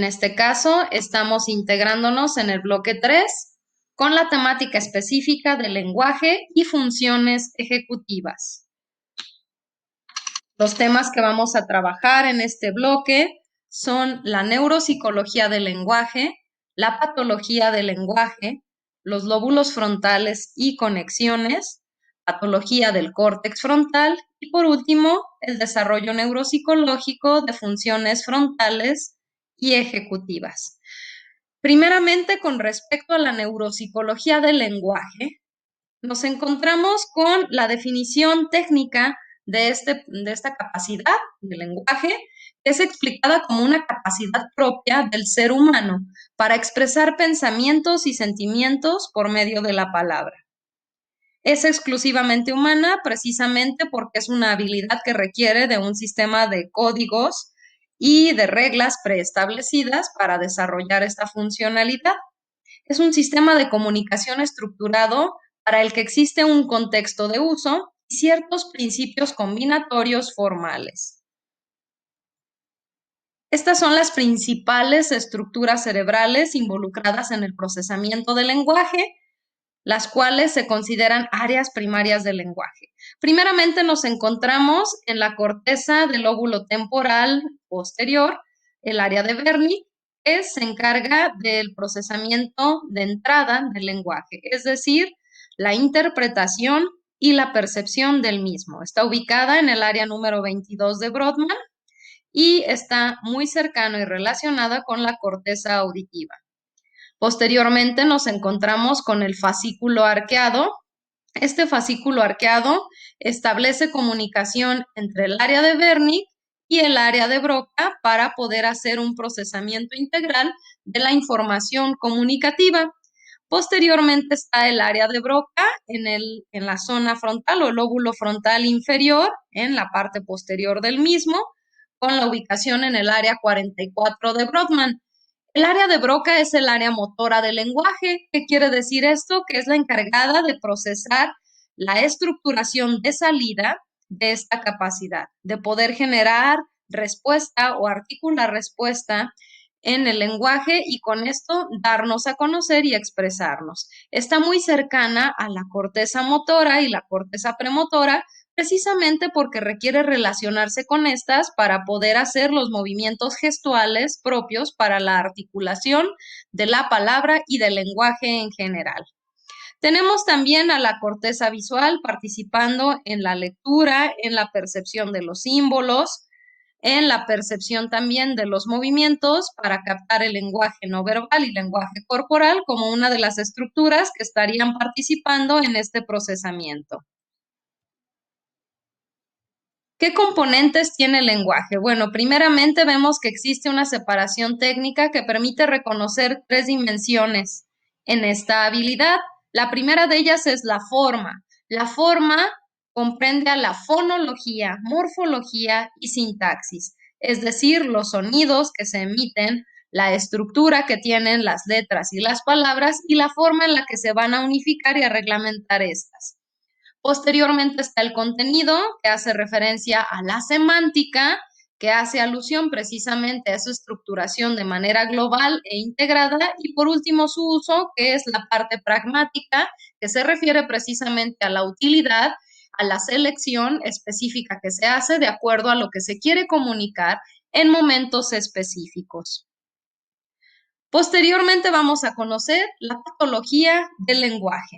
En este caso, estamos integrándonos en el bloque 3 con la temática específica del lenguaje y funciones ejecutivas. Los temas que vamos a trabajar en este bloque son la neuropsicología del lenguaje, la patología del lenguaje, los lóbulos frontales y conexiones, patología del córtex frontal y, por último, el desarrollo neuropsicológico de funciones frontales y ejecutivas. Primeramente, con respecto a la neuropsicología del lenguaje, nos encontramos con la definición técnica de esta capacidad del lenguaje, que es explicada como una capacidad propia del ser humano para expresar pensamientos y sentimientos por medio de la palabra. Es exclusivamente humana precisamente porque es una habilidad que requiere de un sistema de códigos y de reglas preestablecidas para desarrollar esta funcionalidad. Es un sistema de comunicación estructurado para el que existe un contexto de uso y ciertos principios combinatorios formales. Estas son las principales estructuras cerebrales involucradas en el procesamiento del lenguaje, las cuales se consideran áreas primarias del lenguaje. Primeramente nos encontramos en la corteza del lóbulo temporal posterior, el área de Wernicke, que se encarga del procesamiento de entrada del lenguaje, es decir, la interpretación y la percepción del mismo. Está ubicada en el área número 22 de Brodmann y está muy cercano y relacionada con la corteza auditiva. Posteriormente nos encontramos con el fascículo arqueado. Este fascículo arqueado establece comunicación entre el área de Wernicke y el área de Broca para poder hacer un procesamiento integral de la información comunicativa. Posteriormente está el área de Broca en la zona frontal o lóbulo frontal inferior, en la parte posterior del mismo, con la ubicación en el área 44 de Brodmann. El área de Broca es el área motora del lenguaje. ¿Qué quiere decir esto? Que es la encargada de procesar la estructuración de salida de esta capacidad, de poder generar respuesta o articular respuesta en el lenguaje y con esto darnos a conocer y expresarnos. Está muy cercana a la corteza motora y la corteza premotora, precisamente porque requiere relacionarse con estas para poder hacer los movimientos gestuales propios para la articulación de la palabra y del lenguaje en general. Tenemos también a la corteza visual participando en la lectura, en la percepción de los símbolos, en la percepción también de los movimientos para captar el lenguaje no verbal y lenguaje corporal como una de las estructuras que estarían participando en este procesamiento. ¿Qué componentes tiene el lenguaje? Bueno, primeramente vemos que existe una separación técnica que permite reconocer 3 dimensiones en esta habilidad. La primera de ellas es la forma. La forma comprende a la fonología, morfología y sintaxis, es decir, los sonidos que se emiten, la estructura que tienen las letras y las palabras y la forma en la que se van a unificar y a reglamentar estas. Posteriormente está el contenido, que hace referencia a la semántica, que hace alusión precisamente a su estructuración de manera global e integrada, y por último su uso, que es la parte pragmática, que se refiere precisamente a la utilidad, a la selección específica que se hace de acuerdo a lo que se quiere comunicar en momentos específicos. Posteriormente vamos a conocer la patología del lenguaje.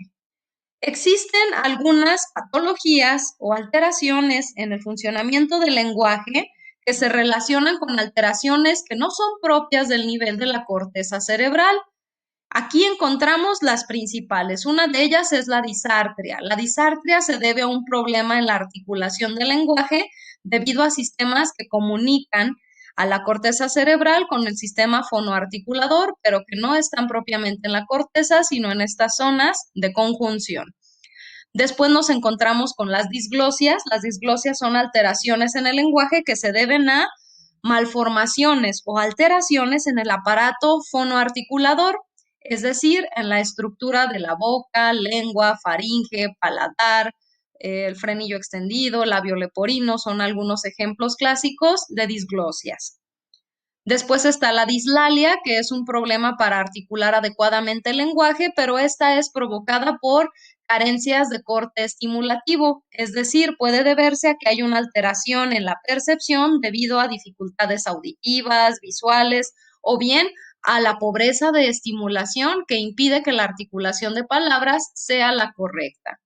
Existen algunas patologías o alteraciones en el funcionamiento del lenguaje que se relacionan con alteraciones que no son propias del nivel de la corteza cerebral. Aquí encontramos las principales. Una de ellas es la disartria. La disartria se debe a un problema en la articulación del lenguaje debido a sistemas que comunican a la corteza cerebral con el sistema fonoarticulador, pero que no están propiamente en la corteza, sino en estas zonas de conjunción. Después nos encontramos con las disglosias. Las disglosias son alteraciones en el lenguaje que se deben a malformaciones o alteraciones en el aparato fonoarticulador, es decir, en la estructura de la boca, lengua, faringe, paladar, el frenillo extendido, labio leporino, son algunos ejemplos clásicos de disglosias. Después está la dislalia, que es un problema para articular adecuadamente el lenguaje, pero esta es provocada por carencias de corte estimulativo, es decir, puede deberse a que hay una alteración en la percepción debido a dificultades auditivas, visuales o bien a la pobreza de estimulación que impide que la articulación de palabras sea la correcta.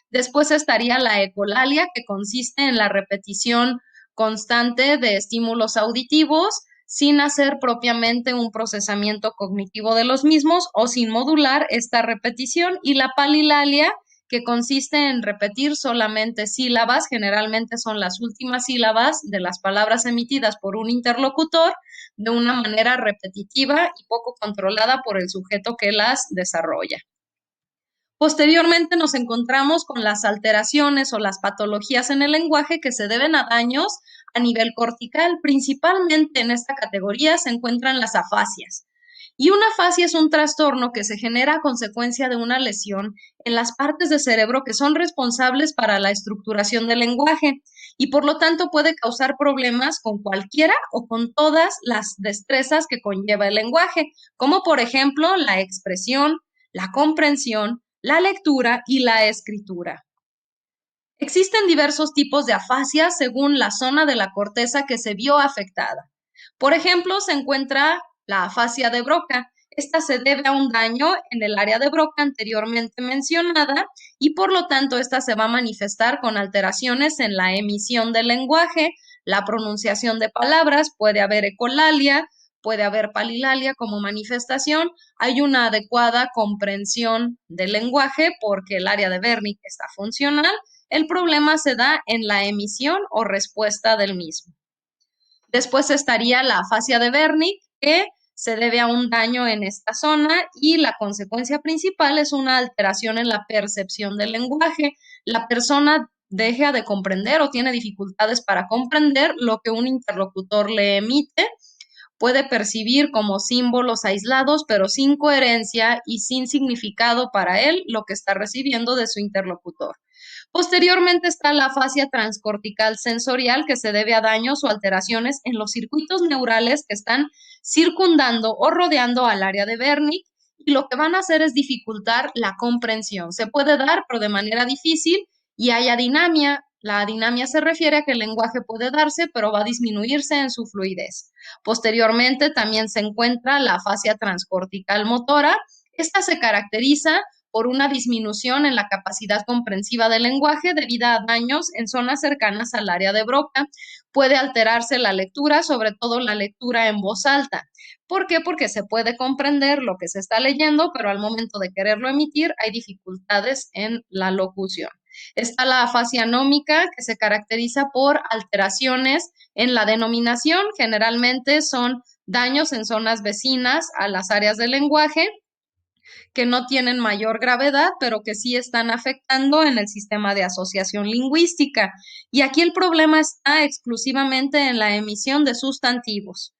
Después estaría la ecolalia, que consiste en la repetición constante de estímulos auditivos sin hacer propiamente un procesamiento cognitivo de los mismos o sin modular esta repetición. Y la palilalia, que consiste en repetir solamente sílabas, generalmente son las últimas sílabas de las palabras emitidas por un interlocutor de una manera repetitiva y poco controlada por el sujeto que las desarrolla. Posteriormente nos encontramos con las alteraciones o las patologías en el lenguaje que se deben a daños a nivel cortical. Principalmente en esta categoría se encuentran las afasias. Y una afasia es un trastorno que se genera a consecuencia de una lesión en las partes del cerebro que son responsables para la estructuración del lenguaje y por lo tanto puede causar problemas con cualquiera o con todas las destrezas que conlleva el lenguaje, como por ejemplo la expresión, la comprensión, la lectura y la escritura. Existen diversos tipos de afasia según la zona de la corteza que se vio afectada. Por ejemplo, se encuentra la afasia de Broca. Esta se debe a un daño en el área de Broca anteriormente mencionada y por lo tanto esta se va a manifestar con alteraciones en la emisión del lenguaje, la pronunciación de palabras, puede haber ecolalia, puede haber palilalia como manifestación, hay una adecuada comprensión del lenguaje porque el área de Wernicke está funcional. El problema se da en la emisión o respuesta del mismo. Después estaría la afasia de Wernicke, que se debe a un daño en esta zona y la consecuencia principal es una alteración en la percepción del lenguaje. La persona deja de comprender o tiene dificultades para comprender lo que un interlocutor le emite, puede percibir como símbolos aislados, pero sin coherencia y sin significado para él lo que está recibiendo de su interlocutor. Posteriormente está la afasia transcortical sensorial, que se debe a daños o alteraciones en los circuitos neurales que están circundando o rodeando al área de Wernicke y lo que van a hacer es dificultar la comprensión. Se puede dar, pero de manera difícil y hay adinamia. La adinamia se refiere a que el lenguaje puede darse, pero va a disminuirse en su fluidez. Posteriormente también se encuentra la afasia transcortical motora. Esta se caracteriza por una disminución en la capacidad comprensiva del lenguaje debido a daños en zonas cercanas al área de Broca. Puede alterarse la lectura, sobre todo la lectura en voz alta. ¿Por qué? Porque se puede comprender lo que se está leyendo, pero al momento de quererlo emitir hay dificultades en la locución. Está la afasia nómica, que se caracteriza por alteraciones en la denominación. Generalmente son daños en zonas vecinas a las áreas del lenguaje que no tienen mayor gravedad, pero que sí están afectando en el sistema de asociación lingüística. Y aquí el problema está exclusivamente en la emisión de sustantivos,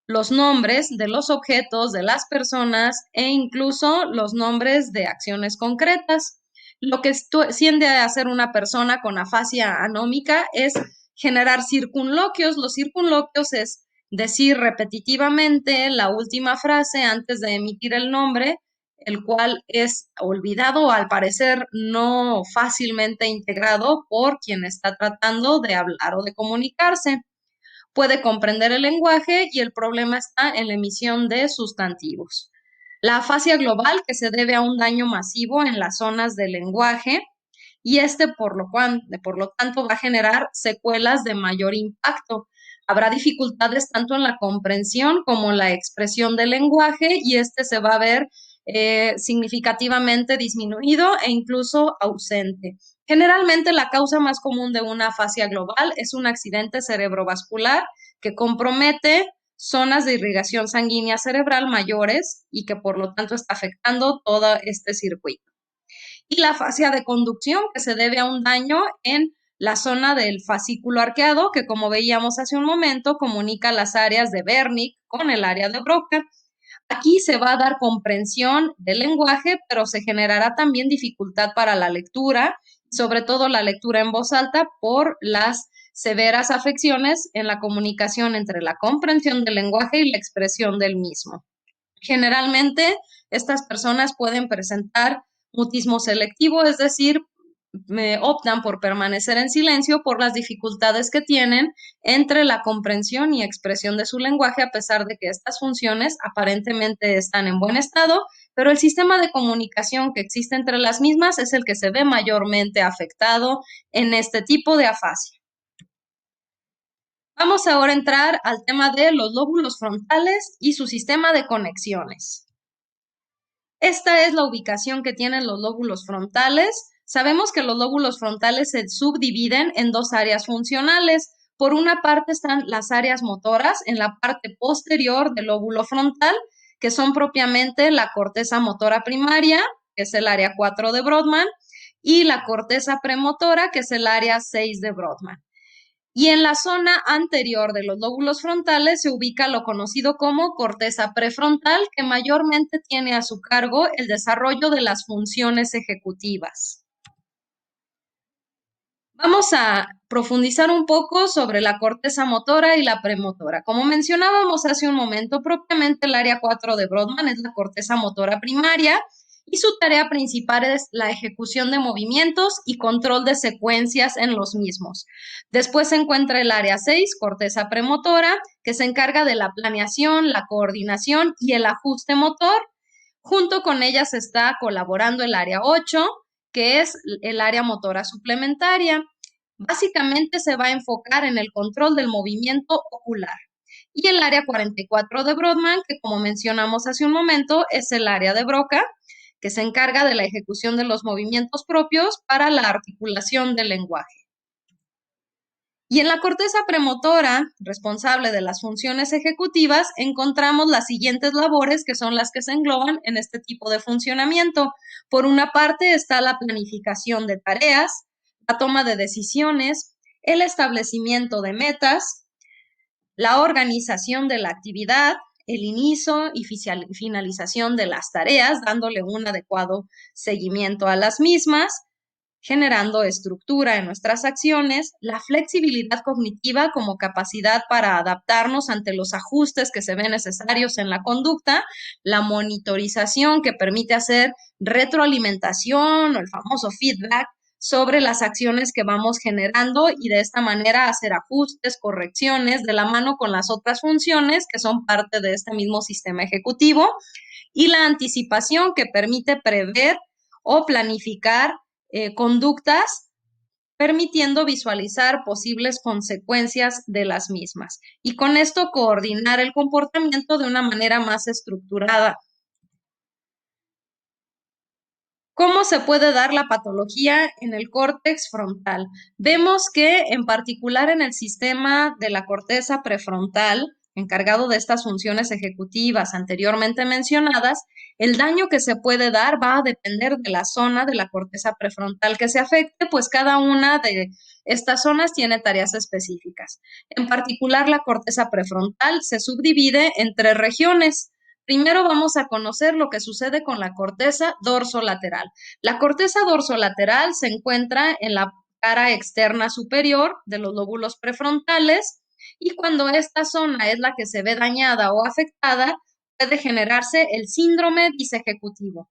los nombres de los objetos, de las personas e incluso los nombres de acciones concretas. Lo que tiende a hacer una persona con afasia anómica es generar circunloquios. Los circunloquios es decir repetitivamente la última frase antes de emitir el nombre, el cual es olvidado o al parecer no fácilmente integrado por quien está tratando de hablar o de comunicarse. Puede comprender el lenguaje y el problema está en la emisión de sustantivos. La afasia global, que se debe a un daño masivo en las zonas del lenguaje y por lo tanto va a generar secuelas de mayor impacto. Habrá dificultades tanto en la comprensión como en la expresión del lenguaje y se va a ver significativamente disminuido e incluso ausente. Generalmente la causa más común de una afasia global es un accidente cerebrovascular que compromete zonas de irrigación sanguínea cerebral mayores y que por lo tanto está afectando todo este circuito. Y la afasia de conducción, que se debe a un daño en la zona del fascículo arqueado, que como veíamos hace un momento, comunica las áreas de Wernicke con el área de Broca. Aquí se va a dar comprensión del lenguaje, pero se generará también dificultad para la lectura, sobre todo la lectura en voz alta por las severas afecciones en la comunicación entre la comprensión del lenguaje y la expresión del mismo. Generalmente, estas personas pueden presentar mutismo selectivo, es decir, optan por permanecer en silencio por las dificultades que tienen entre la comprensión y expresión de su lenguaje, a pesar de que estas funciones aparentemente están en buen estado, pero el sistema de comunicación que existe entre las mismas es el que se ve mayormente afectado en este tipo de afasia. Vamos ahora a entrar al tema de los lóbulos frontales y su sistema de conexiones. Esta es la ubicación que tienen los lóbulos frontales. Sabemos que los lóbulos frontales se subdividen en dos áreas funcionales. Por una parte están las áreas motoras en la parte posterior del lóbulo frontal, que son propiamente la corteza motora primaria, que es el área 4 de Brodmann, y la corteza premotora, que es el área 6 de Brodmann. Y en la zona anterior de los lóbulos frontales se ubica lo conocido como corteza prefrontal, que mayormente tiene a su cargo el desarrollo de las funciones ejecutivas. Vamos a profundizar un poco sobre la corteza motora y la premotora. Como mencionábamos hace un momento, propiamente el área 4 de Brodmann es la corteza motora primaria, y su tarea principal es la ejecución de movimientos y control de secuencias en los mismos. Después se encuentra el área 6, corteza premotora, que se encarga de la planeación, la coordinación y el ajuste motor. Junto con ellas está colaborando el área 8, que es el área motora suplementaria. Básicamente se va a enfocar en el control del movimiento ocular. Y el área 44 de Brodmann, que como mencionamos hace un momento, es el área de Broca, que se encarga de la ejecución de los movimientos propios para la articulación del lenguaje. Y en la corteza premotora, responsable de las funciones ejecutivas, encontramos las siguientes labores que son las que se engloban en este tipo de funcionamiento. Por una parte está la planificación de tareas, la toma de decisiones, el establecimiento de metas, la organización de la actividad, el inicio y finalización de las tareas, dándole un adecuado seguimiento a las mismas, generando estructura en nuestras acciones, la flexibilidad cognitiva como capacidad para adaptarnos ante los ajustes que se ven necesarios en la conducta, la monitorización que permite hacer retroalimentación o el famoso feedback sobre las acciones que vamos generando y de esta manera hacer ajustes, correcciones de la mano con las otras funciones que son parte de este mismo sistema ejecutivo, y la anticipación que permite prever o planificar conductas, permitiendo visualizar posibles consecuencias de las mismas y con esto coordinar el comportamiento de una manera más estructurada. ¿Cómo se puede dar la patología en el córtex frontal? Vemos que en particular en el sistema de la corteza prefrontal, encargado de estas funciones ejecutivas anteriormente mencionadas, el daño que se puede dar va a depender de la zona de la corteza prefrontal que se afecte, pues cada una de estas zonas tiene tareas específicas. En particular, la corteza prefrontal se subdivide en 3 regiones. Primero vamos a conocer lo que sucede con la corteza dorsolateral. La corteza dorsolateral se encuentra en la cara externa superior de los lóbulos prefrontales, y cuando esta zona es la que se ve dañada o afectada, puede generarse el síndrome disejecutivo.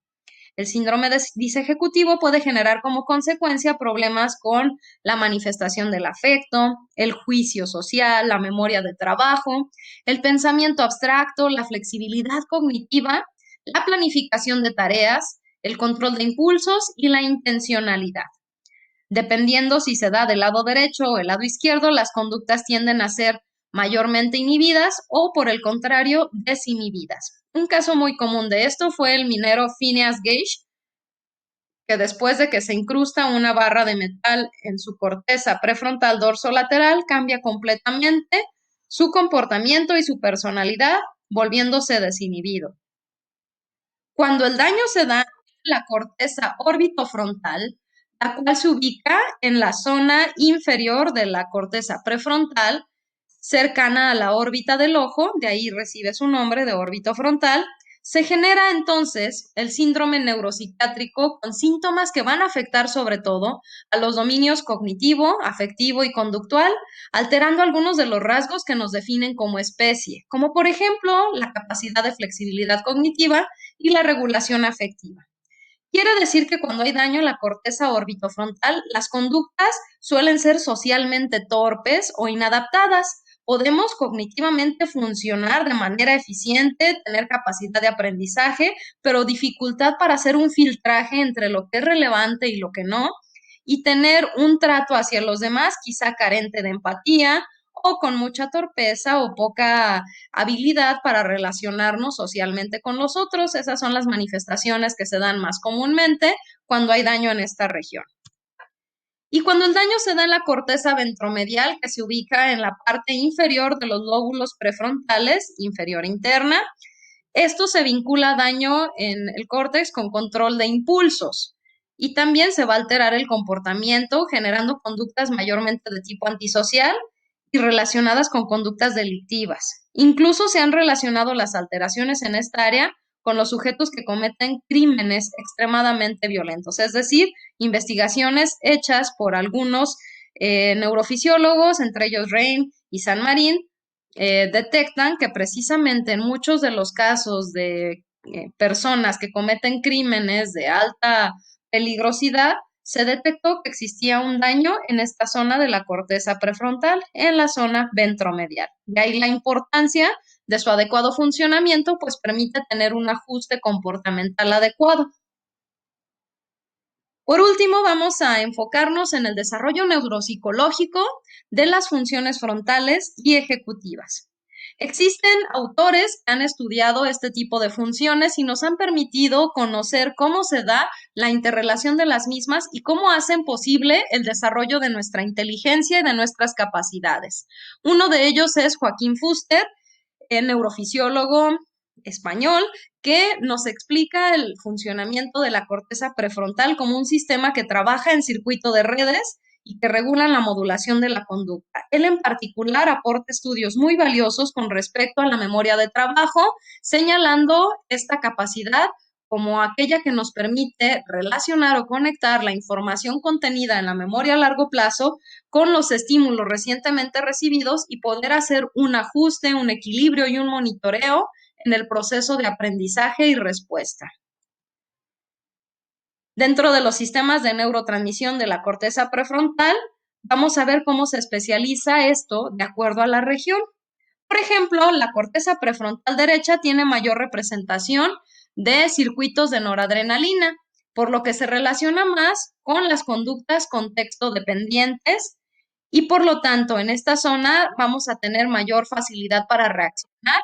El síndrome disejecutivo puede generar como consecuencia problemas con la manifestación del afecto, el juicio social, la memoria de trabajo, el pensamiento abstracto, la flexibilidad cognitiva, la planificación de tareas, el control de impulsos y la intencionalidad. Dependiendo si se da del lado derecho o el lado izquierdo, las conductas tienden a ser mayormente inhibidas o, por el contrario, desinhibidas. Un caso muy común de esto fue el minero Phineas Gage, que después de que se incrusta una barra de metal en su corteza prefrontal dorsolateral, cambia completamente su comportamiento y su personalidad, volviéndose desinhibido. Cuando el daño se da en la corteza orbitofrontal, la cual se ubica en la zona inferior de la corteza prefrontal, cercana a la órbita del ojo, de ahí recibe su nombre de órbitofrontal, Se genera entonces el síndrome neuropsiquiátrico con síntomas que van a afectar sobre todo a los dominios cognitivo, afectivo y conductual, alterando algunos de los rasgos que nos definen como especie, como por ejemplo la capacidad de flexibilidad cognitiva y la regulación afectiva. Quiere decir que cuando hay daño en la corteza orbitofrontal, las conductas suelen ser socialmente torpes o inadaptadas. Podemos cognitivamente funcionar de manera eficiente, tener capacidad de aprendizaje, pero dificultad para hacer un filtraje entre lo que es relevante y lo que no, y tener un trato hacia los demás quizá carente de empatía o con mucha torpeza o poca habilidad para relacionarnos socialmente con los otros. Esas son las manifestaciones que se dan más comúnmente cuando hay daño en esta región. Y cuando el daño se da en la corteza ventromedial, que se ubica en la parte inferior de los lóbulos prefrontales, inferior interna, esto se vincula a daño en el córtex con control de impulsos. Y también se va a alterar el comportamiento, generando conductas mayormente de tipo antisocial y relacionadas con conductas delictivas. Incluso se han relacionado las alteraciones en esta área con los sujetos que cometen crímenes extremadamente violentos, es decir, investigaciones hechas por algunos neurofisiólogos, entre ellos Rein y San Marín, detectan que precisamente en muchos de los casos de personas que cometen crímenes de alta peligrosidad, se detectó que existía un daño en esta zona de la corteza prefrontal, en la zona ventromedial. De ahí la importancia de su adecuado funcionamiento, pues permite tener un ajuste comportamental adecuado. Por último, vamos a enfocarnos en el desarrollo neuropsicológico de las funciones frontales y ejecutivas. Existen autores que han estudiado este tipo de funciones y nos han permitido conocer cómo se da la interrelación de las mismas y cómo hacen posible el desarrollo de nuestra inteligencia y de nuestras capacidades. Uno de ellos es Joaquín Fuster, el neurofisiólogo español, que nos explica el funcionamiento de la corteza prefrontal como un sistema que trabaja en circuito de redes y que regulan la modulación de la conducta. Él en particular aporta estudios muy valiosos con respecto a la memoria de trabajo, señalando esta capacidad como aquella que nos permite relacionar o conectar la información contenida en la memoria a largo plazo con los estímulos recientemente recibidos y poder hacer un ajuste, un equilibrio y un monitoreo en el proceso de aprendizaje y respuesta. Dentro de los sistemas de neurotransmisión de la corteza prefrontal, vamos a ver cómo se especializa esto de acuerdo a la región. Por ejemplo, la corteza prefrontal derecha tiene mayor representación de circuitos de noradrenalina, por lo que se relaciona más con las conductas contexto dependientes y por lo tanto en esta zona vamos a tener mayor facilidad para reaccionar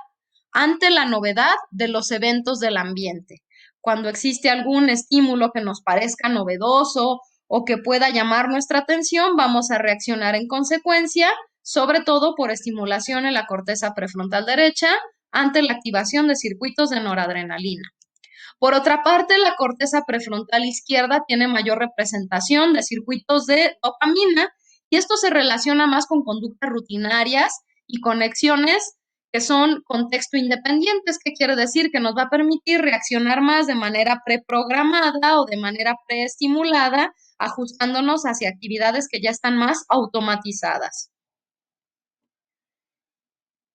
ante la novedad de los eventos del ambiente. Cuando existe algún estímulo que nos parezca novedoso o que pueda llamar nuestra atención, vamos a reaccionar en consecuencia, sobre todo por estimulación en la corteza prefrontal derecha ante la activación de circuitos de noradrenalina. Por otra parte, la corteza prefrontal izquierda tiene mayor representación de circuitos de dopamina y esto se relaciona más con conductas rutinarias y conexiones que son contexto independientes, que quiere decir que nos va a permitir reaccionar más de manera preprogramada o de manera preestimulada, ajustándonos hacia actividades que ya están más automatizadas.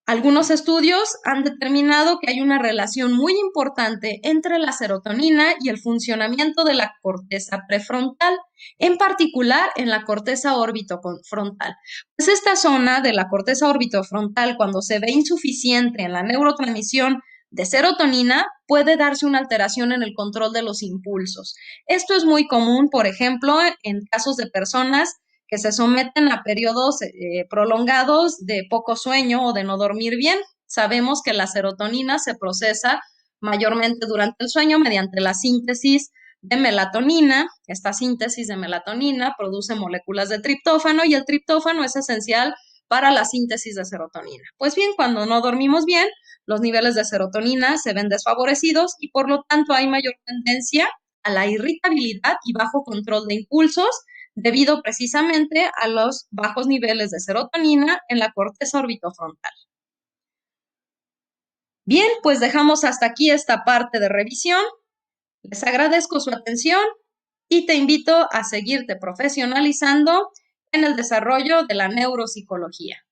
Algunos estudios han determinado que hay una relación muy importante entre la serotonina y el funcionamiento de la corteza prefrontal, en particular en la corteza orbitofrontal. Pues esta zona de la corteza orbitofrontal, cuando se ve insuficiente en la neurotransmisión de serotonina, puede darse una alteración en el control de los impulsos. Esto es muy común, por ejemplo, en casos de personas que se someten a periodos prolongados de poco sueño o de no dormir bien. Sabemos que la serotonina se procesa mayormente durante el sueño mediante la síntesis de melatonina. Esta síntesis de melatonina produce moléculas de triptófano y el triptófano es esencial para la síntesis de serotonina. Pues bien, cuando no dormimos bien, los niveles de serotonina se ven desfavorecidos y por lo tanto hay mayor tendencia a la irritabilidad y bajo control de impulsos, debido precisamente a los bajos niveles de serotonina en la corteza orbitofrontal. Bien, pues dejamos hasta aquí esta parte de revisión. Les agradezco su atención y te invito a seguirte profesionalizando en el desarrollo de la neuropsicología.